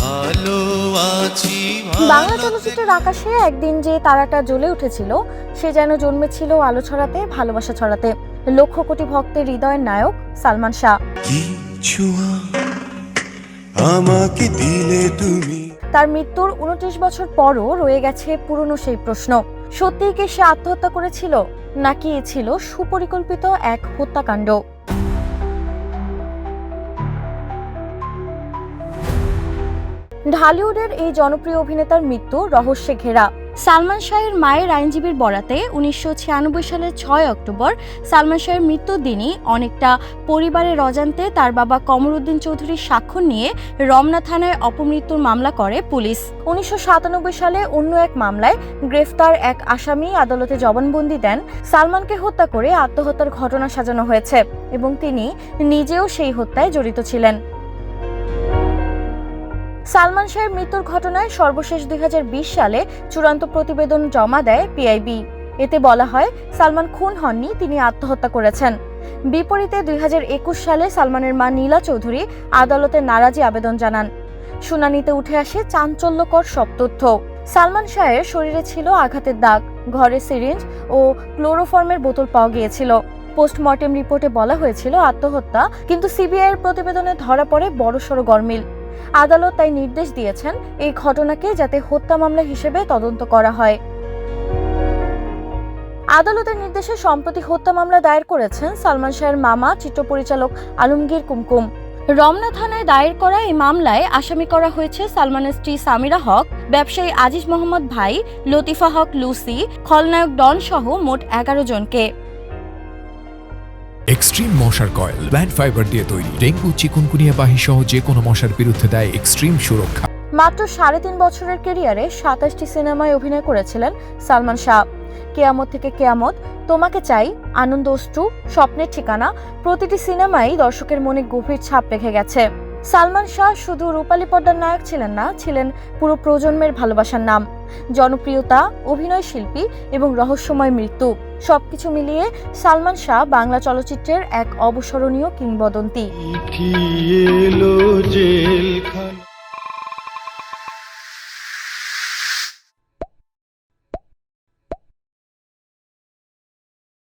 ভালো আছি। বাংলা চলচ্চিত্রের আকাশে একদিন যে তারাটা জ্বলে উঠেছিল, সে যেন জন্মেছিল আলো ছড়াতে, ভালোবাসা ছড়াতে। লক্ষ কোটি ভক্তের হৃদয়ের নায়ক সালমান শাহ। কিছু আমাকে দিলে তুমি। তার মৃত্যুর 29 বছর পরও রয়ে গেছে পুরনো সেই প্রশ্ন, সত্যিই কি সে আত্মহত্যা করেছিল, নাকি এ ছিল সুপরিকল্পিত এক হত্যাকাণ্ড? ঢালিউডের এই জনপ্রিয় অভিনেতার মৃত্যু রহস্যে ঘেরা। সালমান শাহের মায়ের আইনজীবীর বরাতে 1996 সালের 6 অক্টোবর সালমান শাহের মৃত্যুর দিনই অনেকটা পরিবারের অজান্তে তার বাবা কমরউদ্দিন চৌধুরীর স্বাক্ষর নিয়ে রমনা থানায় অপমৃত্যুর মামলা করে পুলিশ। 1997 সালে অন্য এক মামলায় গ্রেফতার এক আসামি আদালতে জবানবন্দি দেন সালমানকে হত্যা করে আত্মহত্যার ঘটনা সাজানো হয়েছে এবং তিনি নিজেও সেই হত্যায় জড়িত ছিলেন। সালমান শাহের মৃত্যুর ঘটনায় সর্বশেষ 2020 সালে চূড়ান্ত প্রতিবেদন জমা দেয় পিআইবি। এতে বলা হয় সালমান খুন হননি, তিনি আত্মহত্যা করেছেন। বিপরীতে 2021 সালে সালমানের মা নীলা চৌধুরী আদালতে নারাজি আবেদন জানান। শুনানিতে উঠে আসে চাঞ্চল্যকর সব তথ্য। সালমান শাহের শরীরে ছিল আঘাতের দাগ, ঘরে সিরিঞ্জ ও ক্লোরোফর্মের বোতল পাওয়া গিয়েছিল। পোস্টমর্টেম রিপোর্টে বলা হয়েছিল আত্মহত্যা, কিন্তু সিবিআইয়ের প্রতিবেদনে ধরা পড়ে বড়সড় গরমিল। আদালত তাই নির্দেশ দিয়েছেন এই ঘটনাকে যাতে হত্যা মামলা হিসেবে তদন্ত করা হয়। আদালতের নির্দেশে সম্প্রতি হত্যা মামলা দায়ের করেছেন সালমান শাহের মামা চিত্র পরিচালক আলমগীর কুমকুম। রমনা থানায় দায়ের করা এই মামলায় আসামি করা হয়েছে সালমানের স্ত্রী সামিরা হক, ব্যবসায়ী আজিজ মোহাম্মদ ভাই, লতিফা হক লুসি, খলনায়ক ডন সহ মোট 11 জনকে। এক্সট্রিম মশার কয়েল প্ল্যান্ট ফাইবার দিয়ে তৈরি, ডেঙ্গু চিকুনগুনিয়া বাহি সহ যে কোনো মশার বিরুদ্ধে দেয় এক্সট্রিম সুরক্ষা। মাত্র 3.5 বছরের ক্যারিয়ারে 27টি সিনেমায় অভিনয় করেছিলেন সালমান শাহ। কেয়ামত থেকে কেয়ামত, তোমাকে চাই, আনন্দ অশ্রু, স্বপ্নের ঠিকানা, প্রতিটি সিনেমাই দর্শকের মনে গভীর ছাপ রেখে গেছে। সালমান শাহ শুধু রূপালী পর্দার নায়ক ছিলেন না, ছিলেন পুরো প্রজন্মের ভালোবাসার নাম। জনপ্রিয়তা, অভিনয় শিল্পী এবং রহস্যময় মৃত্যু, সবকিছু মিলিয়ে সালমান শাহ বাংলা চলচ্চিত্রের এক অবিস্মরণীয় কিংবদন্তি। এলো যে